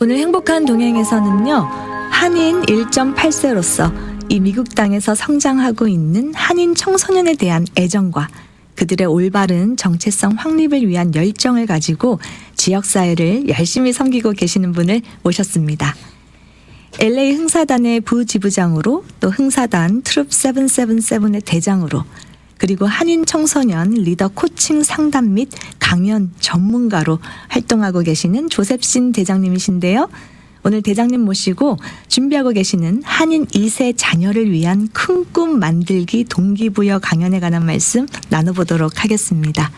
오늘 행복한 동행에서는요, 한인 1.8세로서 이 미국 땅에서 성장하고 있는 한인 청소년에 대한 애정과 그들의 올바른 정체성 확립을 위한 열정을 가지고 지역사회를 열심히 섬기고 계시는 분을 모셨습니다. LA 흥사단의 부지부장으로, 또 흥사단 트룹 777의 대장으로, 그리고 한인 청소년 리더 코칭 상담 및 강연 전문가로 활동하고 계시는 조셉신 대장님이신데요. 오늘 대장님 모시고 준비하고 계시는 한인 2세 자녀를 위한 큰 꿈 만들기 동기부여 강연에 관한 말씀 나눠보도록 하겠습니다.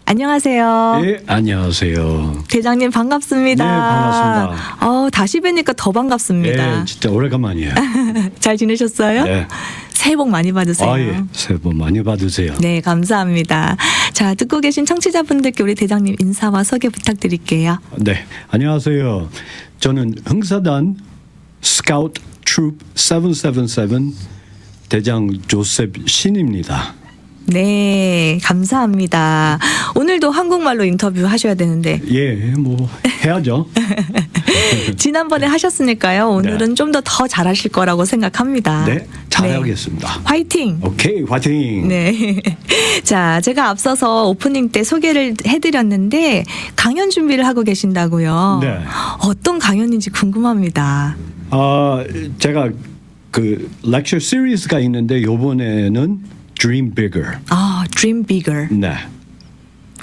안녕하세요. 네, 안녕하세요. 대장님 반갑습니다. 네, 반갑습니다. 다시 뵈니까 더 반갑습니다. 네, 진짜 오래간만이에요. 잘 지내셨어요? 네. 새해 복 많이 받으세요. 예. 새해 복 많이 받으세요. 네, 감사합니다. 자, 듣고 계신 청취자분들께 우리 대장님 인사와 소개 부탁드릴게요. 네, 안녕하세요. 저는 흥사단 스카우트 트룹 777 대장 조셉 신입니다. 네, 감사합니다. 오늘도 한국말로 인터뷰 하셔야 되는데 예, 뭐 해야죠. 지난번에 하셨으니까요. 오늘은 좀 더 잘하실 거라고 생각합니다. 네, 잘하겠습니다. 네. 화이팅! 오케이, 화이팅! 네. 자, 제가 앞서서 오프닝 때 소개를 해드렸는데 강연 준비를 하고 계신다고요. 네. 어떤 강연인지 궁금합니다. 제가 그 렉처 시리즈가 있는데 이번에는 Dream Bigger. Dream Bigger. 네.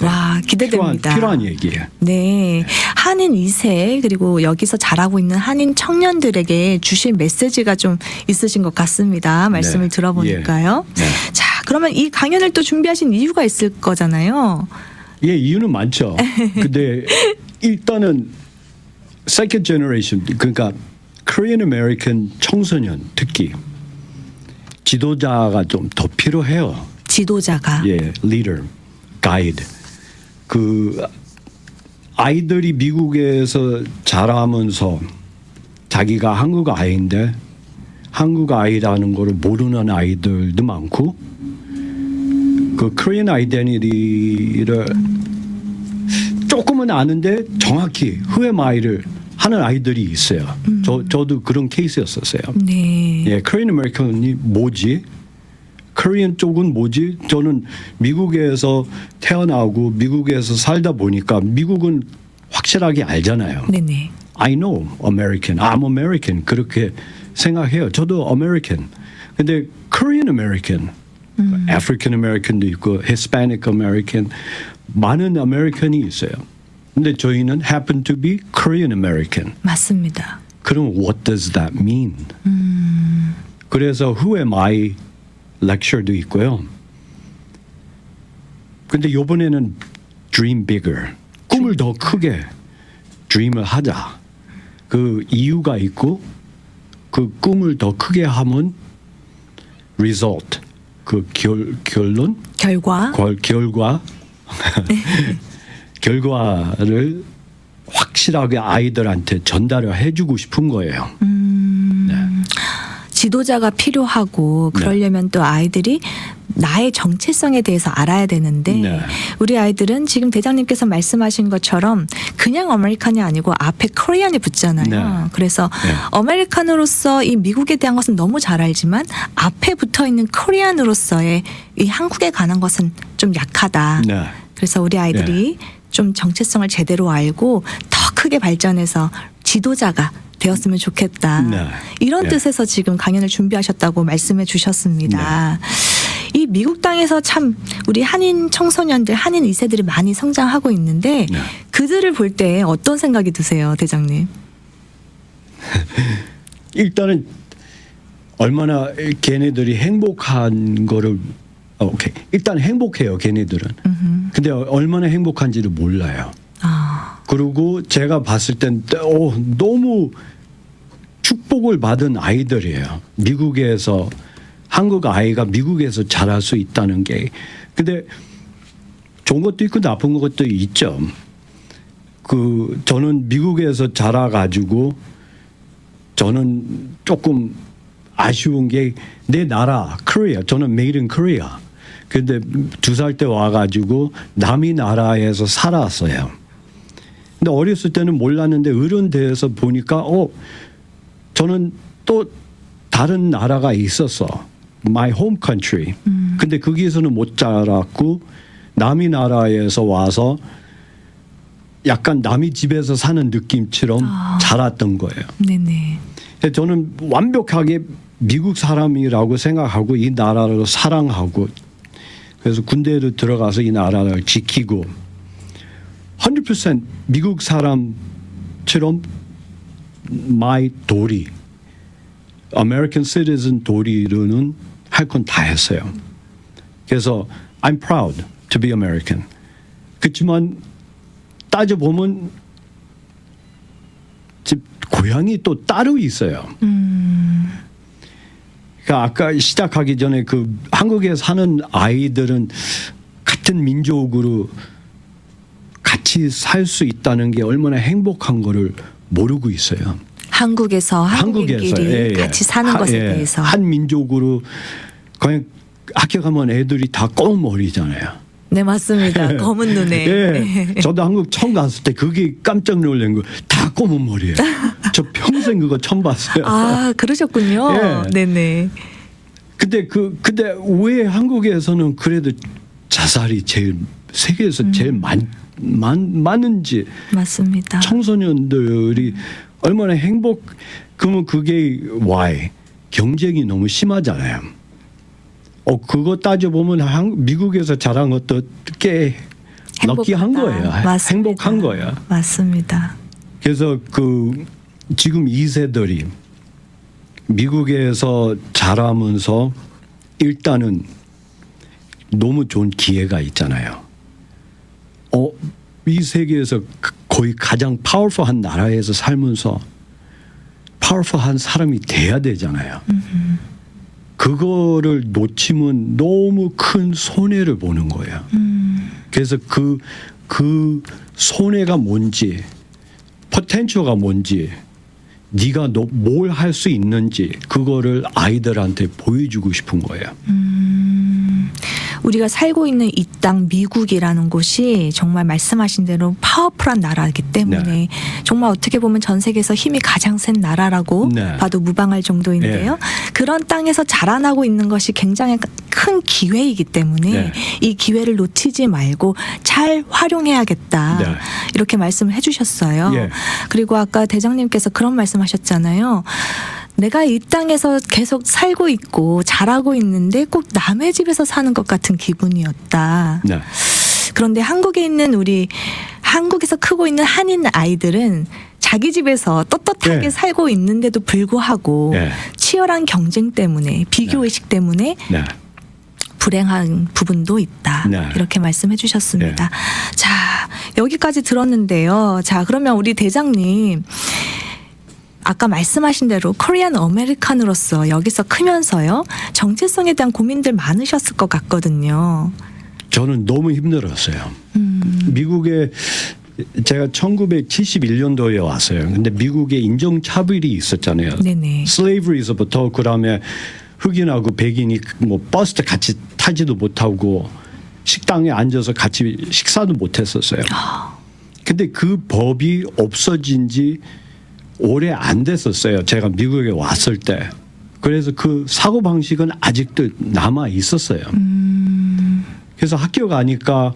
와, 기대됩니다. 필요한 얘기예요. 네. 한인 2세 그리고 여기서 자라고 있는 한인 청년들에게 주실 메시지가 좀 있으신 것 같습니다. 말씀을 네. 들어보니까요. 예. 네. 자, 그러면 이 강연을 또 준비하신 이유가 있을 거잖아요. 예, 이유는 많죠. 근데 일단은 second generation, 그러니까 Korean American 청소년 특히 지도자가 좀 더 필요해요. 지도자가. 예, leader, guide. 그 아이들이 미국에서 자라면서 자기가 한국 아이인데 한국 아이라는 걸 모르는 아이들도 많고 그 Korean identity를 조금은 아는데 정확히 who am I를 하는 아이들이 있어요. 저도 그런 케이스였었어요. 네. 예, Korean American이 뭐지? 코리안 쪽은 뭐지? 저는 미국에서 태어나고 미국에서 살다 보니까 미국은 확실하게 알잖아요. 네네. I know American, I'm American 그렇게 생각해요. 저도 American. 근데 Korean American, African American도 있고 Hispanic American 많은 American이 있어요. 근데 저희는 happen to be Korean American. 맞습니다. 그럼 what does that mean? 그래서 who am I lecture도 있고요. 근데 이번에는 dream bigger. 꿈을 더 크게 dream을 하자. 그 이유가 있고 그 꿈을 더 크게 하면 result 그 결론 결과. 결과를 확실하게 아이들한테 전달을 해주고 싶은 거예요. 네. 지도자가 필요하고 그러려면 또 아이들이 나의 정체성에 대해서 알아야 되는데 네. 우리 아이들은 지금 대장님께서 말씀하신 것처럼 그냥 아메리칸이 아니고 앞에 코리안이 붙잖아요. 네. 그래서 네. 아메리칸으로서 이 미국에 대한 것은 너무 잘 알지만 앞에 붙어 있는 코리안으로서의 이 한국에 관한 것은 좀 약하다. 네. 그래서 우리 아이들이 좀 정체성을 제대로 알고 더 크게 발전해서 지도자가 되었으면 좋겠다. 네. 이런 네. 뜻에서 지금 강연을 준비하셨다고 말씀해 주셨습니다. 이 미국 땅에서 참 우리 한인 청소년들, 한인 2세들이 많이 성장하고 있는데 네. 그들을 볼 때 어떤 생각이 드세요, 대장님? 일단은 얼마나 걔네들이 행복한 거를 오케이. 일단 행복해요, 걔네들은. 근데 얼마나 행복한지를 몰라요. 그리고 제가 봤을 땐 너무 축복을 받은 아이들이에요. 미국에서 한국 아이가 미국에서 자랄 수 있다는 게. 근데 좋은 것도 있고 나쁜 것도 있죠. 저는 미국에서 자라가지고 저는 조금 아쉬운 게 내 나라 코리아. 저는 made in Korea. 근데 2살 때 와가지고 남의 나라에서 살았어요. 근데 어렸을 때는 몰랐는데 어른 돼서 보니까 저는 또 다른 나라가 있었어. My home country. 근데 거기에서는 못 자랐고 남의 나라에서 와서 약간 남의 집에서 사는 느낌처럼 자랐던 거예요. 네네. 저는 완벽하게 미국 사람이라고 생각하고 이 나라를 사랑하고 그래서 군대로 들어가서 이 나라를 지키고 100% 미국 사람처럼 my 도리, American citizen 도리로는 할 건 다 했어요. 그래서 I'm proud to be American. 그렇지만 따져보면 집 고향이 또 따로 있어요. 그러니까 아까 시작하기 전에 그 한국에 사는 아이들은 같은 민족으로 같이 살 수 있다는 게 얼마나 행복한 거를 모르고 있어요. 한국에서 한국인끼리 같이 사는 것에 대해서. 한 민족으로 그냥 학교 가면 애들이 다 검은 머리잖아요. 네, 맞습니다. 검은 눈에. 예, 저도 한국 처음 갔을 때 그게 깜짝 놀란 거. 다 검은 머리예요. 저 평생 그거 처음 봤어요. 아, 그러셨군요. 예. 네네. 근데 왜 한국에서는 그래도 자살이 제일 세계에서 제일 많은지 맞습니다. 청소년들이 얼마나 그러면 그게 why 경쟁이 너무 심하잖아요. 그거 따져보면 미국에서 자란 것도 꽤 럭키한 거예요. 맞습니다. 행복한 거예요. 맞습니다. 그래서 지금 2세들이 미국에서 자라면서 일단은 너무 좋은 기회가 있잖아요. 이 세계에서 거의 가장 파워풀한 나라에서 살면서 파워풀한 사람이 돼야 되잖아요. 그거를 놓치면 너무 큰 손해를 보는 거예요. 그래서 그 손해가 뭔지, 포텐셜가 뭔지, 네가 뭘 할 수 있는지 그거를 아이들한테 보여주고 싶은 거예요. 우리가 살고 있는 이 땅 미국이라는 곳이 정말 말씀하신 대로 파워풀한 나라이기 때문에 네. 정말 어떻게 보면 전 세계에서 힘이 가장 센 나라라고 네. 봐도 무방할 정도인데요. 네. 그런 땅에서 자라나고 있는 것이 굉장히 큰 기회이기 때문에 네. 이 기회를 놓치지 말고 잘 활용해야겠다. 네. 이렇게 말씀을 해주셨어요. 예. 그리고 아까 대장님께서 그런 말씀하셨잖아요. 내가 이 땅에서 계속 살고 있고 자라고 있는데 꼭 남의 집에서 사는 것 같은 기분이었다. 네. 그런데 한국에서 크고 있는 한인 아이들은 자기 집에서 떳떳하게 네. 살고 있는데도 불구하고 네. 치열한 경쟁 때문에 비교의식 때문에 네. 불행한 부분도 있다. 네. 이렇게 말씀해 주셨습니다. 자, 여기까지 들었는데요. 자, 그러면 우리 대장님 아까 말씀하신 대로 코리안 아메리칸으로서 여기서 크면서요. 정체성에 대한 고민들 많으셨을 것 같거든요. 저는 너무 힘들었어요. 미국에 제가 1971년도에 왔어요. 근데 미국에 인종차별이 있었잖아요. 네네. 슬레이브리에서부터 그다음에 흑인하고 백인이 뭐 버스 같이 타지도 못하고 식당에 앉아서 같이 식사도 못했었어요. 근데 그 법이 없어진 지 오래 안 됐었어요. 제가 미국에 왔을 때. 그래서 그 사고 방식은 아직도 남아 있었어요. 그래서 학교 가니까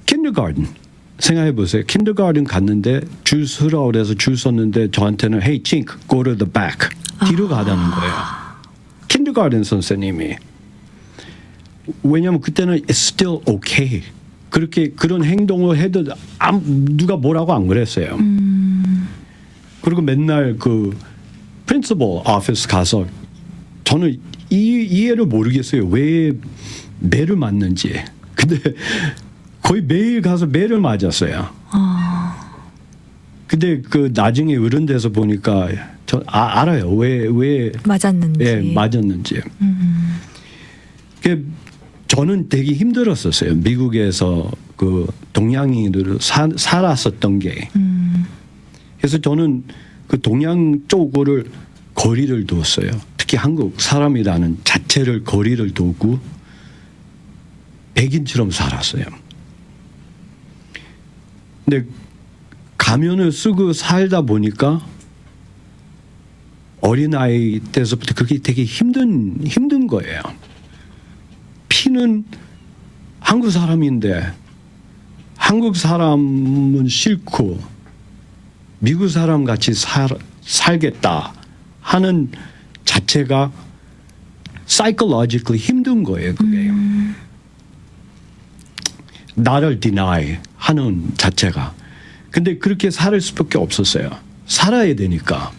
kindergarten 생각해 보세요. kindergarten 갔는데 줄 서라고 그래서 줄 섰는데 저한테는 hey chink go to the back 뒤로 가자는 거예요. kindergarten 선생님이. 왜냐하면 그때는 it's still okay. 그런 행동을 해도 누가 뭐라고 안 그랬어요. 그리고 맨날 그 프린시플 오피스 가서 저는 이해를 모르겠어요. 왜 매를 맞는지. 근데 거의 매일 가서 매를 맞았어요. 근데 그 나중에 어른 돼서 보니까 저 알아요. 왜 맞았는지. 예, 맞았는지. 저는 되게 힘들었었어요. 미국에서 그 동양인으로 살았었던 게. 그래서 저는 그 동양 쪽을 거리를 두었어요. 특히 한국 사람이라는 자체를 거리를 두고 백인처럼 살았어요. 근데 가면을 쓰고 살다 보니까 어린아이 때서부터 그게 되게 힘든 거예요. 피는 한국 사람인데 한국 사람은 싫고 미국 사람 같이 살겠다 하는 자체가 psychologically 힘든 거예요. 그게 나를 deny 하는 자체가. 근데 그렇게 살 수밖에 없었어요. 살아야 되니까.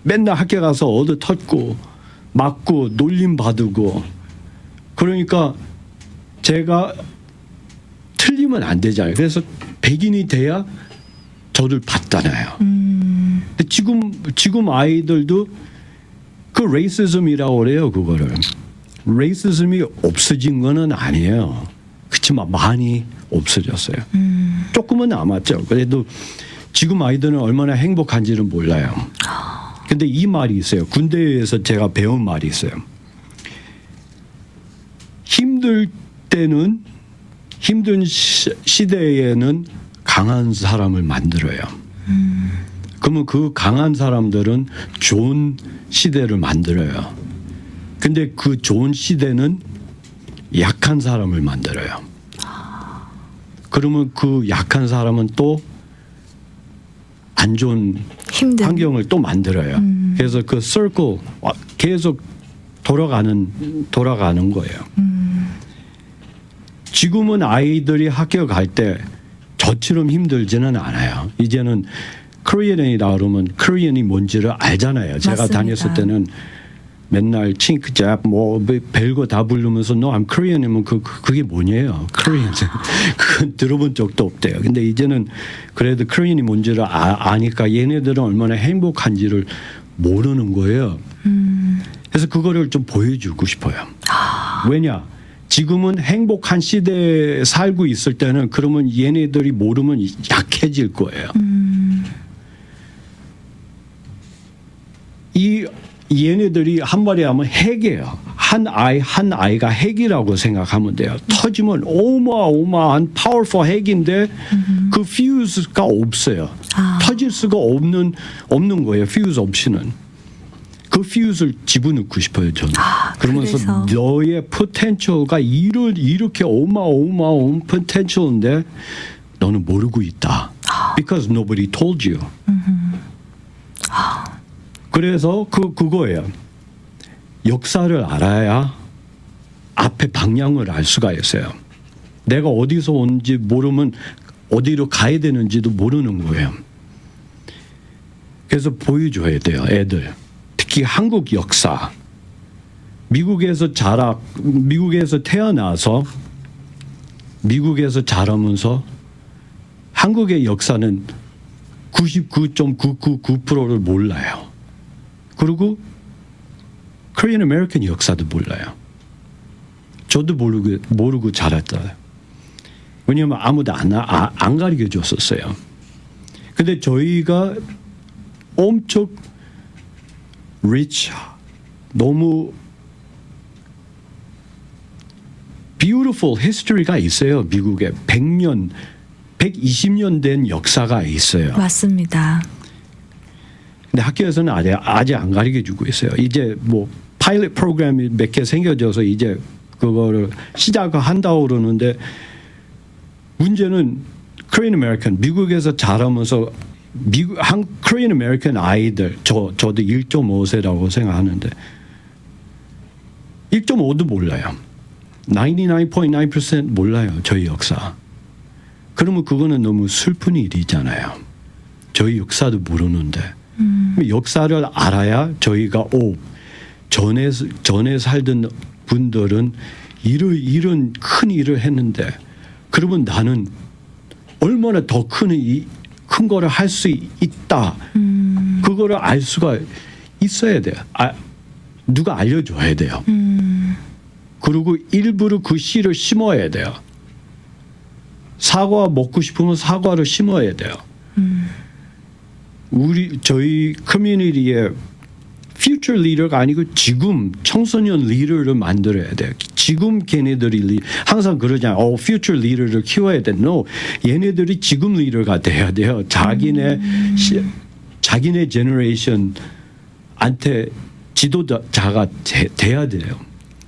맨날 학교 가서 얻어 터고 맞고 놀림 받고 그러니까 제가 틀리면 안 되잖아요. 그래서 백인이 돼야 저를 봤잖아요. 근데 지금 아이들도 그 레이시즘이라고 그래요. 그거를 레이시즘이 없어진 거는 아니에요. 그렇지만 많이 없어졌어요. 조금은 남았죠. 그래도 지금 아이들은 얼마나 행복한지는 몰라요. 근데 이 말이 있어요. 군대에서 제가 배운 말이 있어요. 힘들 때는 힘든 시대에는 강한 사람을 만들어요. 그러면 그 강한 사람들은 좋은 시대를 만들어요. 근데 그 좋은 시대는 약한 사람을 만들어요. 그러면 그 약한 사람은 또 안 좋은 힘든 환경을 또 만들어요. 그래서 그 서클 계속 돌아가는 거예요. 지금은 아이들이 학교 갈 때 저처럼 힘들지는 않아요. 이제는 코리안이라 그러면 코리안이 뭔지를 알잖아요. 제가 맞습니다. 다녔을 때는 맨날 칭크잡 뭐 별거 다 부르면서 너 I'm Korean이면 그게 뭐냐요? Korean 그건 들어본 적도 없대요. 근데 이제는 그래도 Korean이 뭔지를 아니까 얘네들은 얼마나 행복한지를 모르는 거예요. 그래서 그거를 좀 보여주고 싶어요. 왜냐? 지금은 행복한 시대에 살고 있을 때는 그러면 얘네들이 모르면 약해질 거예요. 이 얘네들이 한마디 하면 핵이에요. 한 아이가 핵이라고 생각하면 돼요. 터지면 어마어마한 파워풀 핵인데 그 퓨즈가 없어요. 터질 수가 없는 거예요. 퓨즈 없이는. 그 퓨즈를 집어넣고 싶어요. 저는. 그러면서 그래서. 너의 포텐셜가 이렇게 어마어마한 포텐셜인데 너는 모르고 있다. Because nobody told you. 그래서 그거예요. 역사를 알아야 앞에 방향을 알 수가 있어요. 내가 어디서 온지 모르면 어디로 가야 되는지도 모르는 거예요. 그래서 보여줘야 돼요. 애들. 특히 한국 역사. 미국에서 태어나서 미국에서 자라면서 한국의 역사는 99.999%를 몰라요. 그리고 Korean American 역사도 몰라요. 저도 모르고 자랐잖아요. 왜냐하면 아무도 안 가르쳐 줬었어요. 근데 저희가 엄청 rich, 너무 beautiful history가 있어요. 미국에 100년, 120년 된 역사가 있어요. 맞습니다. 근데 학교에서는 아직 안 가르쳐 주고 있어요. 이제 뭐 파일럿 프로그램이 몇 개 생겨져서 이제 그거를 시작한다고 그러는데 문제는 Korean American 미국에서 자라면서 Korean American 아이들 저도 1.5세라고 생각하는데 1.5도 몰라요. 99.9% 몰라요. 저희 역사. 그러면 그거는 너무 슬픈 일이잖아요. 저희 역사도 모르는데. 역사를 알아야 저희가 전에 살던 분들은 이런 큰 일을 했는데 그러면 나는 얼마나 더 큰 거를 할 수 있다. 그거를 알 수가 있어야 돼요. 누가 알려줘야 돼요. 그리고 일부러 그 씨를 심어야 돼요. 사과 먹고 싶으면 사과를 심어야 돼요. 저희 커뮤니티에 future leader가 아니고 지금 청소년 리더를 만들어야 돼요. 지금 걔네들이 항상 그러잖아요. future leader를 키워야 돼. No, 얘네들이 지금 리더가 돼야 돼요. 자기네 제너레이션한테 지도자가 돼야 돼요.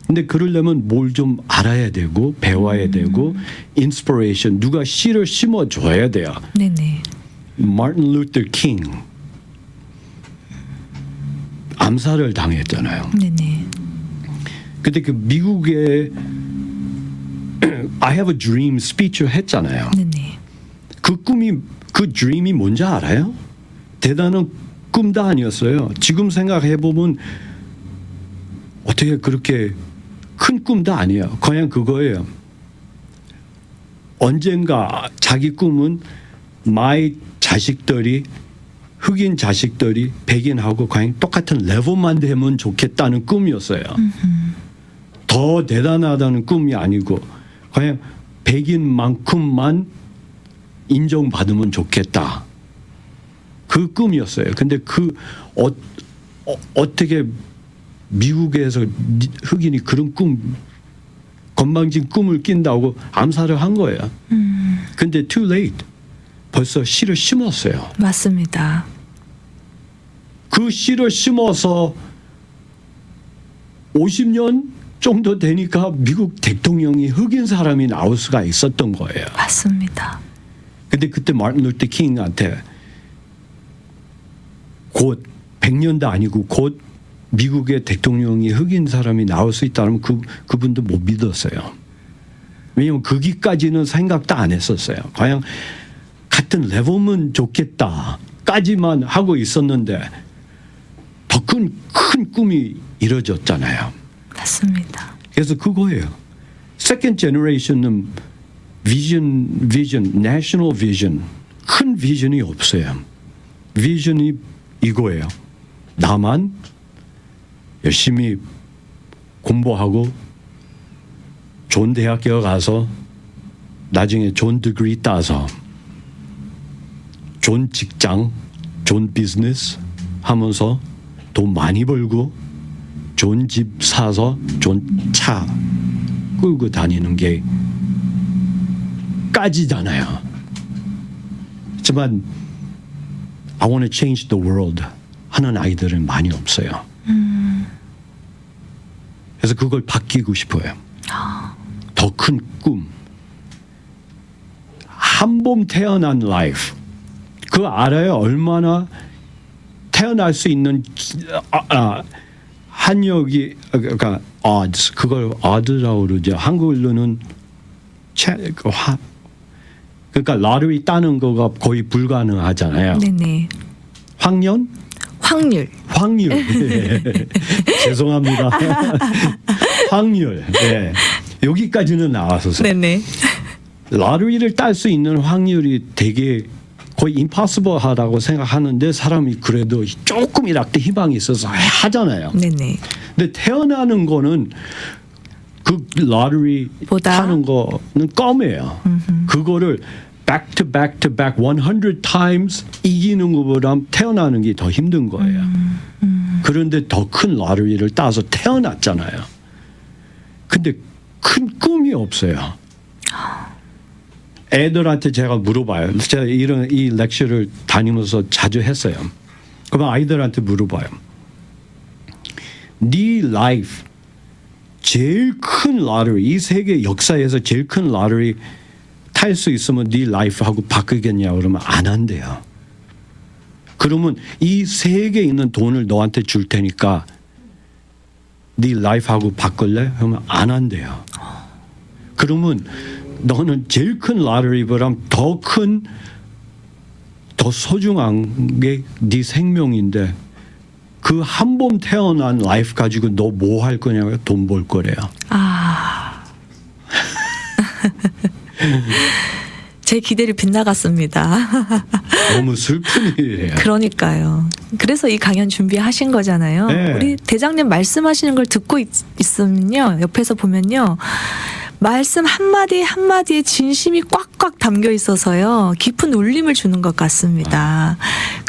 근데 그러려면 뭘 좀 알아야 되고 배워야 되고 인스피레이션 누가 씨를 심어줘야 돼요. 네네. 마틴 루터 킹 암살을 당했잖아요. 네네. 근데 그 미국의 I have a dream 스피치를 했잖아요. 네네. 그 드림이 뭔지 알아요? 대단한 꿈도 아니었어요. 지금 생각해 보면 어떻게 그렇게 큰 꿈도 아니에요. 그냥 그거예요. 언젠가 자기 꿈은 마이 자식들이 흑인 자식들이 백인하고 그냥 똑같은 레벨만 되면 좋겠다는 꿈이었어요. 더 대단하다는 꿈이 아니고 그냥 백인만큼만 인정받으면 좋겠다. 그 꿈이었어요. 근데 어떻게 미국에서 흑인이 그런 건방진 꿈을 낀다고 암살을 한 거예요. 근데 too late. 벌써 씨를 심었어요. 맞습니다. 그 씨를 심어서 50년 정도 되니까 미국 대통령이 흑인 사람이 나올 수가 있었던 거예요. 맞습니다. 근데 그때 마틴 루터 킹한테 곧 100년도 아니고 곧 미국의 대통령이 흑인 사람이 나올 수 있다면 그분도 못 믿었어요. 왜냐하면 거기까지는 생각도 안 했었어요. 그냥 같은 레벨면 좋겠다까지만 하고 있었는데 더 큰 꿈이 이루어졌잖아요. 맞습니다. 그래서 그거예요. Second generation은 vision, national vision, 큰 비전이 없어요. 비전이 이거예요. 나만 열심히 공부하고 좋은 대학교 가서 나중에 좋은 디그리 따서 좋은 직장, 좋은 비즈니스 하면서 돈 많이 벌고 좋은 집 사서 좋은 차 끌고 다니는 게 까지잖아요. 하지만 I want to change the world 하는 아이들은 많이 없어요. 그래서 그걸 바뀌고 싶어요. 더 큰 꿈. 한 번 태어난 life. 그거 알아요? 얼마나 태어날 수 있는 한역이 그러니까 odds 그걸 odd라고 그러죠. 한글로는 그러니까 러터리 따는 거가 거의 불가능하잖아요. 네네. 확률. 예. 죄송합니다. 확률. 예. 여기까지는 나왔었어요. 네네. 러터리를 딸 수 있는 확률이 되게 거의 impossible하다고 생각하는데 사람이 그래도 조금이라도 희망이 있어서 하잖아요. 네네. 근데 태어나는 거는 그 러터리 보다? 타는 거는 껌이에요. 그거를 back to back to back 100 times 이기는 것보다 태어나는 게 더 힘든 거예요. 그런데 더 큰 러터리를 따서 태어났잖아요. 근데 큰 꿈이 없어요. 애들한테 제가 물어봐요. 제가 이 렉처를 다니면서 자주 했어요. 그러면 아이들한테 물어봐요. 네 라이프 제일 큰 러터리 이 세계 역사에서 제일 큰 러터리 탈 수 있으면 네 라이프하고 바꾸겠냐 그러면 안 한대요. 그러면 이 세계에 있는 돈을 너한테 줄 테니까 네 라이프하고 바꿀래? 그러면 안 한대요. 그러면 너는 제일 큰 러터리보다 더 소중한 게 네 생명인데 그 한 번 태어난 라이프 가지고 너 뭐 할 거냐고 돈 벌 거래요. 제 기대를 빗나갔습니다. 너무 슬픈 일이에요. 그러니까요. 그래서 이 강연 준비하신 거잖아요. 네. 우리 대장님 말씀하시는 걸 듣고 있으면요. 옆에서 보면요. 말씀 한마디 한마디에 진심이 꽉꽉 담겨 있어서요. 깊은 울림을 주는 것 같습니다.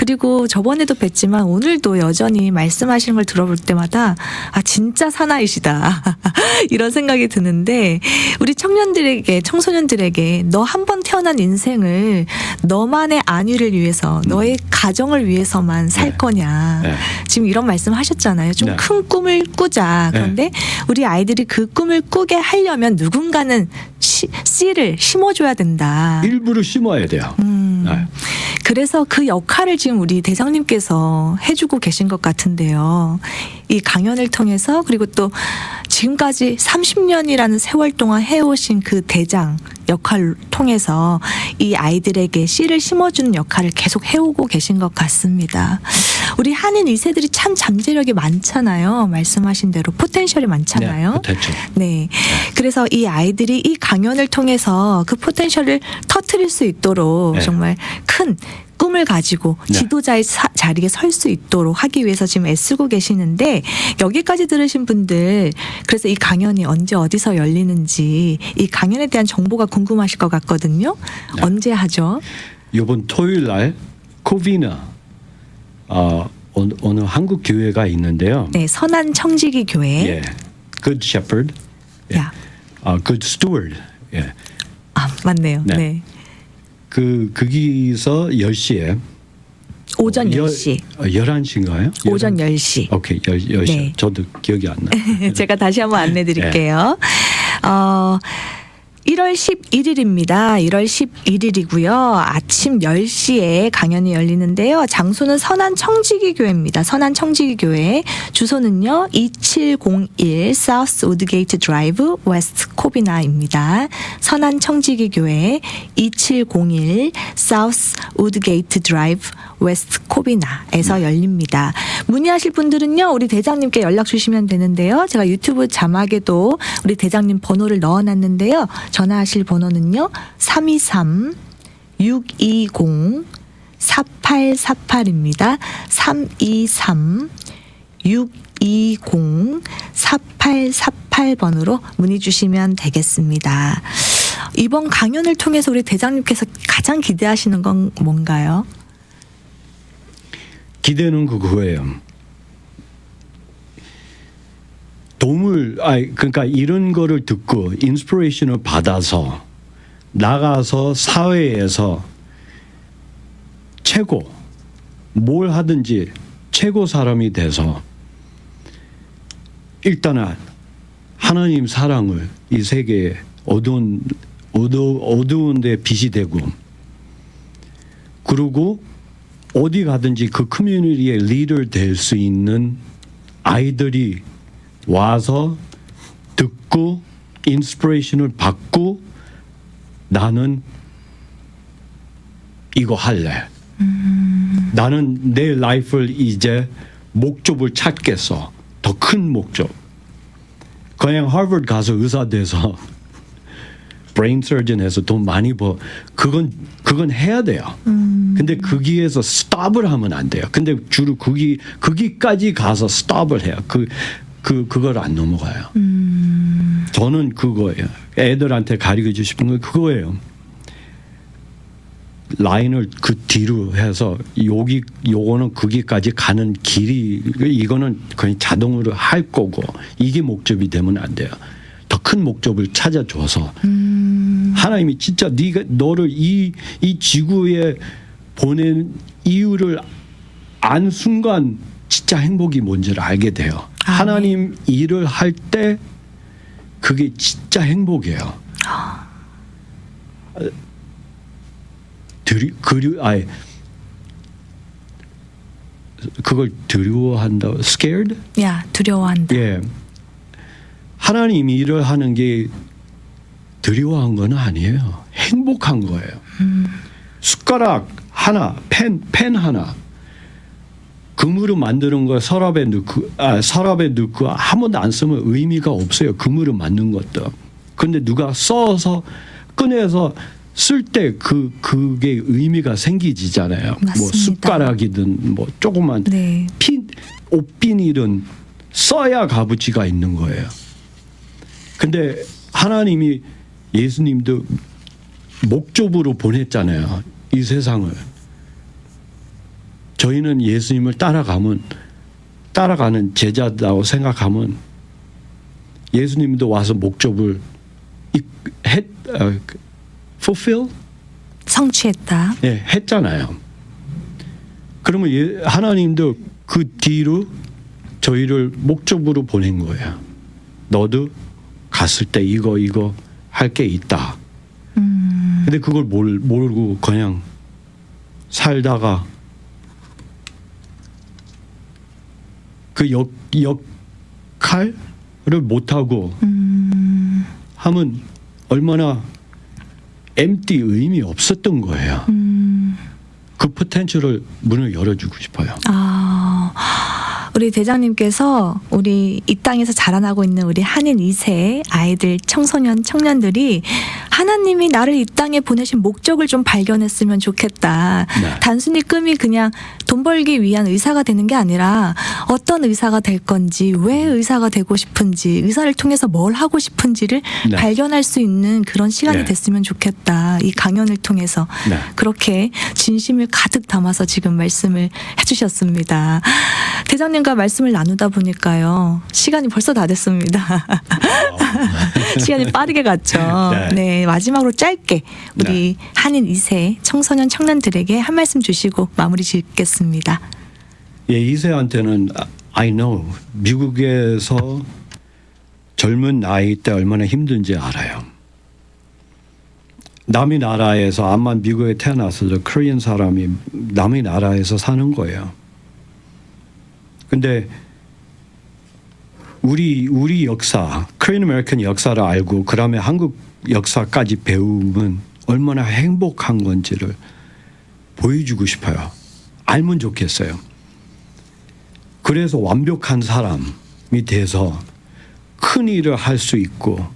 그리고 저번에도 뵀지만 오늘도 여전히 말씀하시는 걸 들어볼 때마다 아 진짜 사나이시다 이런 생각이 드는데 우리 청년들에게 청소년들에게 너 한 번 태어난 인생을 너만의 안위를 위해서 너의 가정을 위해서만 살 네. 거냐 네. 지금 이런 말씀하셨잖아요. 좀 네. 큰 꿈을 꾸자. 그런데 우리 아이들이 그 꿈을 꾸게 하려면 누군가는 씨를 심어줘야 된다. 일부러 심어야 돼요. 네. 그래서 그 역할을 지금 우리 대장님께서 해주고 계신 것 같은데요. 이 강연을 통해서 그리고 또 지금까지 30년이라는 세월 동안 해오신 그 대장 역할을 통해서 이 아이들에게 씨를 심어주는 역할을 계속 해오고 계신 것 같습니다. 우리 한인 2세들이 참 잠재력이 많잖아요. 말씀하신 대로 포텐셜이 많잖아요. 네, 포텐셜. 네. 그래서 이 아이들이 이 강연을 통해서 그 포텐셜을 터트릴 수 있도록 네. 정말 큰 꿈을 가지고 네. 지도자의 자리에 설 수 있도록 하기 위해서 지금 애쓰고 계시는데 여기까지 들으신 분들 그래서 이 강연이 언제 어디서 열리는지 이 강연에 대한 정보가 궁금하실 것 같거든요. 네. 언제 하죠? 이번 토요일 날 코비나 어느 한국 교회가 있는데요. 네, 선한 청지기 교회. 예, Good Shepherd, 예. 야. Good Steward. 예, 아, 맞네요. 네. 네. 거기서 10시에 오전 10시. 11시인가요? 오전 10시. 오케이, 10시. 네. 저도 기억이 안 나요. 제가 다시 한번 안내 드릴게요. 1월 11일입니다. 1월 11일이고요. 아침 10시에 강연이 열리는데요. 장소는 선한 청지기 교회입니다. 선한 청지기 교회. 주소는요. 2701 사우스 우드게이트 드라이브 웨스트 코비나입니다. 선한 청지기 교회 2701 사우스 우드게이트 드라이브 웨스트 코비나에서 열립니다. 문의하실 분들은요. 우리 대장님께 연락 주시면 되는데요. 제가 유튜브 자막에도 우리 대장님 번호를 넣어놨는데요. 전화하실 번호는요. 323-620-4848입니다. 323-620-4848번으로 문의 주시면 되겠습니다. 이번 강연을 통해서 우리 대장님께서 가장 기대하시는 건 뭔가요? 기대는 그거예요. 그러니까 이런 거를 듣고 인스피레이션을 받아서 나가서 사회에서 최고 뭘 하든지 최고 사람이 돼서 일단은 하나님 사랑을 이 세계에 어두운 데 빛이 되고 그리고 어디 가든지 그 커뮤니티의 리더 될 수 있는 아이들이 와서 듣고 인스피레이션을 받고 나는 이거 할래. 나는 내 라이프를 이제 목적을 찾겠어. 더 큰 목적. 그냥 하버드 가서 의사 돼서 브레인 서전 해서 돈 많이 그건 해야 돼요. 근데 거기에서 스톱을 하면 안 돼요. 근데 주로 거기까지 가서 스톱을 해요. 그걸 안 넘어가요. 저는 그거예요. 애들한테 가르쳐 싶은 건 그거예요. 라인을 그 뒤로 해서 요거는 거기까지 가는 길이 이거는 그냥 자동으로 할 거고 이게 목적이 되면 안 돼요. 더 큰 목적을 찾아줘서 하나님이 진짜 너를 이 지구에 보낸 이유를 안 순간 진짜 행복이 뭔지를 알게 돼요. 하나님 일을 할 때 그게 진짜 행복이에요. 그걸 두려워한다. Scared? 야, 두려워한다. 예. 하나님 일을 하는 게 두려워한 건 아니에요. 행복한 거예요. 숟가락 하나, 펜 하나. 금으로 만드는 거 서랍에 넣고 아무도 안 쓰면 의미가 없어요. 금으로 만든 것도. 근데 누가 써서 꺼내서 쓸 때 그게 의미가 생기지잖아요. 맞습니다. 뭐 숟가락이든 뭐 조그만 네. 옷비닐은 써야 값어치가 있는 거예요. 근데 하나님이 예수님도 목적으로 보냈잖아요. 이 세상을. 저희는 예수님을 따라가는 제자다고 생각하면 예수님도 와서 목적을 fulfill 성취했다. 예, 했잖아요. 그러면 하나님도 그 뒤로 저희를 목적으로 보낸 거예요. 너도 갔을 때 이거 할 게 있다. 근데 그걸 모르고 그냥 살다가 그 역할을 못하고 하면 얼마나 empty 의미 없었던 거예요. 그 포텐셜을 문을 열어주고 싶어요. 우리 대장님께서 우리 이 땅에서 자라나고 있는 우리 한인 2세 아이들, 청소년, 청년들이 하나님이 나를 이 땅에 보내신 목적을 좀 발견했으면 좋겠다. 네. 단순히 꿈이 그냥 돈 벌기 위한 의사가 되는 게 아니라 어떤 의사가 될 건지, 왜 의사가 되고 싶은지, 의사를 통해서 뭘 하고 싶은지를 네. 발견할 수 있는 그런 시간이 네. 됐으면 좋겠다. 이 강연을 통해서 네. 그렇게 진심을 가득 담아서 지금 말씀을 해주셨습니다. 대장님과 말씀을 나누다 보니까요, 시간이 벌써 다 됐습니다. 시간이 빠르게 갔죠. 네, 마지막으로 짧게 우리 한인 2세 청소년 청년들에게 한 말씀 주시고 마무리 짓겠습니다. 예, 이세한테는 I know 미국에서 젊은 나이 때 얼마나 힘든지 알아요. 남의 나라에서 암만 미국에 태어났어도 코리안 사람이 남의 나라에서 사는 거예요. 근데 우리 역사, 코리안 아메리칸 역사를 알고 그다음에 한국 역사까지 배우면 얼마나 행복한 건지를 보여주고 싶어요. 알면 좋겠어요. 그래서 완벽한 사람이 돼서 큰 일을 할 수 있고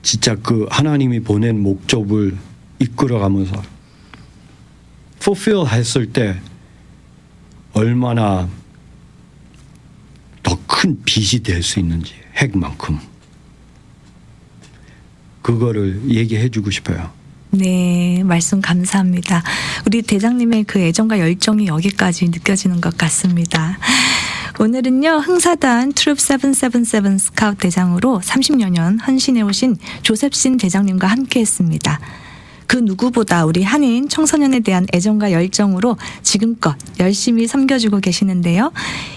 진짜 그 하나님이 보낸 목적을 이끌어가면서 fulfill 했을 때 얼마나 더 큰 빛이 될 수 있는지 핵만큼 그거를 얘기해 주고 싶어요. 네, 말씀 감사합니다. 우리 대장님의 그 애정과 열정이 여기까지 느껴지는 것 같습니다. 오늘은요, 흥사단 트룹 777 스카우트 대장으로 30여 년 헌신해 오신 조셉신 대장님과 함께 했습니다. 그 누구보다 우리 한인 청소년에 대한 애정과 열정으로 지금껏 열심히 섬겨주고 계시는데요.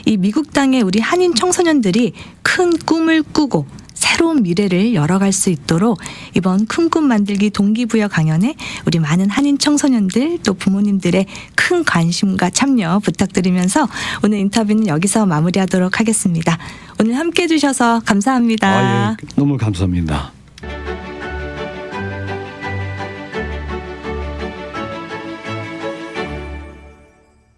이 미국 땅에 우리 한인 청소년들이 큰 꿈을 꾸고 새로운 미래를 열어갈 수 있도록 이번 큰 꿈 만들기 동기부여 강연에 우리 많은 한인 청소년들 또 부모님들의 큰 관심과 참여 부탁드리면서 오늘 인터뷰는 여기서 마무리하도록 하겠습니다. 오늘 함께해 주셔서 감사합니다. 예, 너무 감사합니다.